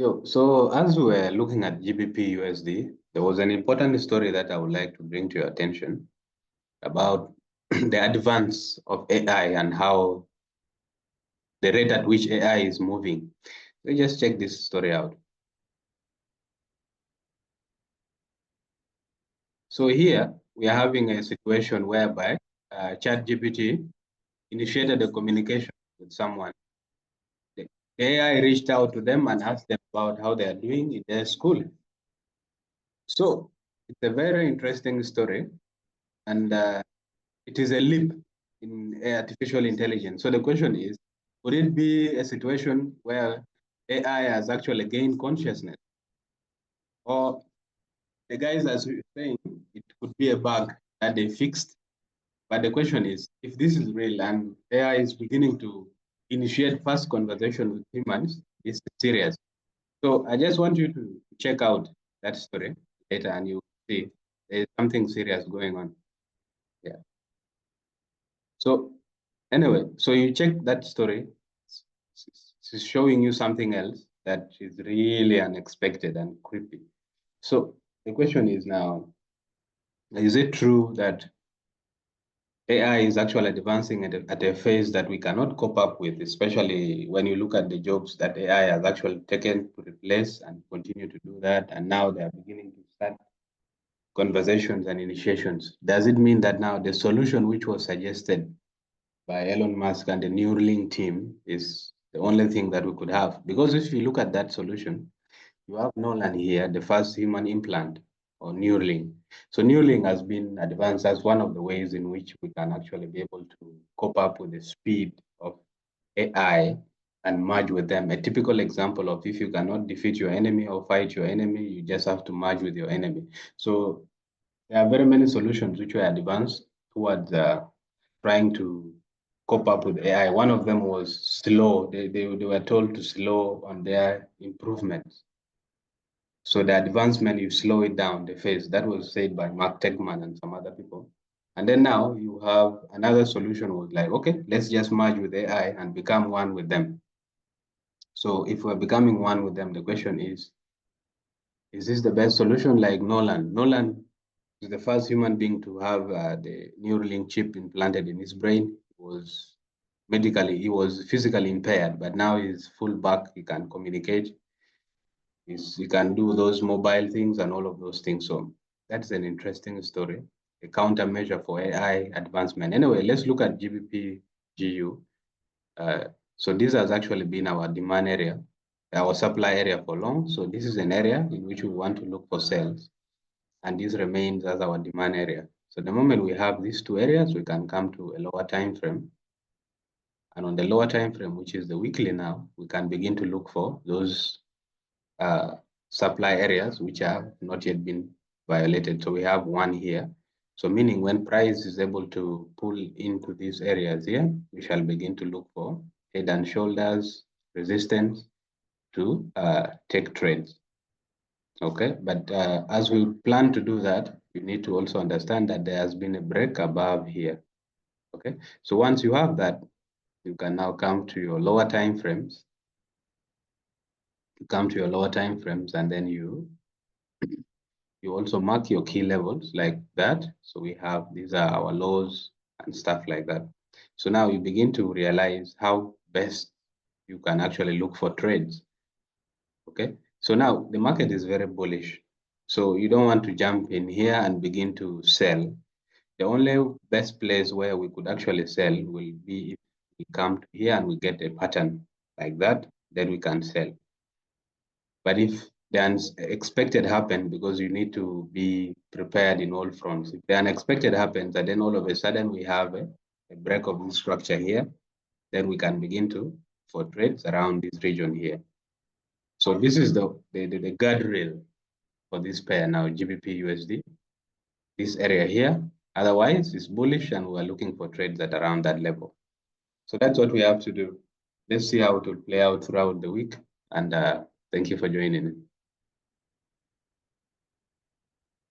So as we were looking at GBPUSD, there was an important story that I would like to bring to your attention about the advance of AI and how the rate at which AI is moving. Let's just check this story out. So here we are having a situation whereby ChatGPT initiated a communication with someone. The AI reached out to them and asked them about how they are doing in their school. So it's a very interesting story, and it is a leap in artificial intelligence. So the question is, would it be a situation where AI has actually gained consciousness? Or the guys are saying it could be a bug that they fixed. But the question is, if this is real and AI is beginning to initiate fast conversation with humans, it's serious. So I just want you to check out that story later and you see there's something serious going on. Yeah. So anyway, so you check that story. It's showing you something else that is really unexpected and creepy. So the question is now, is it true that AI is actually advancing at a phase that we cannot cope up with, especially when you look at the jobs that AI has actually taken to replace and continue to do that, and now they are beginning to start conversations and initiations? Does it mean that now the solution which was suggested by Elon Musk and the Neuralink team is the only thing that we could have? Because if you look at that solution, you have Nolan here, the first human implant, or Neuralink. So Neuralink has been advanced as one of the ways in which we can actually be able to cope up with the speed of AI and merge with them. A typical example of if you cannot defeat your enemy or fight your enemy, you just have to merge with your enemy. So there are very many solutions which were advanced towards trying to cope up with AI. One of them was slow. They were told to slow on their improvements. So the advancement, you slow it down, the phase. That was said by Mark Tegman and some other people. And then now you have another solution was like, okay, let's just merge with AI and become one with them. So if we're becoming one with them, the question is this the best solution? Like Nolan. Nolan is the first human being to have the Neuralink chip implanted in his brain. He was physically impaired, but now he's full back, he can communicate. He can do those mobile things and all of those things. So that's an interesting story, a countermeasure for AI advancement. Anyway, let's look at GBP/GU. So this has actually been our demand area, our supply area for long. So this is an area in which we want to look for sales, and this remains as our demand area. So the moment we have these two areas, we can come to a lower time frame. And on the lower time frame, which is the weekly now, we can begin to look for those supply areas which have not yet been violated. So we have one here. So meaning when price is able to pull into these areas here, we shall begin to look for head and shoulders resistance to take trades. Okay, but as we plan to do that, you need to also understand that there has been a break above here. Okay, so once you have that, you can now come to your lower time frames. You come to your lower time frames, and then you also mark your key levels like that. So we have, these are our lows and stuff like that. So now you begin to realize how best you can actually look for trades. Okay, so now the market is very bullish. So you don't want to jump in here and begin to sell. The only best place where we could actually sell will be if we come to here and we get a pattern like that, then we can sell. But if the unexpected happens, because you need to be prepared in all fronts. If the unexpected happens, and then all of a sudden we have a break of this structure here, then we can begin to for trades around this region here. So this is the guardrail for this pair now, GBP/USD. This area here, otherwise it's bullish and we're looking for trades at around that level. So that's what we have to do. Let's see how it will play out throughout the week. And thank you for joining in.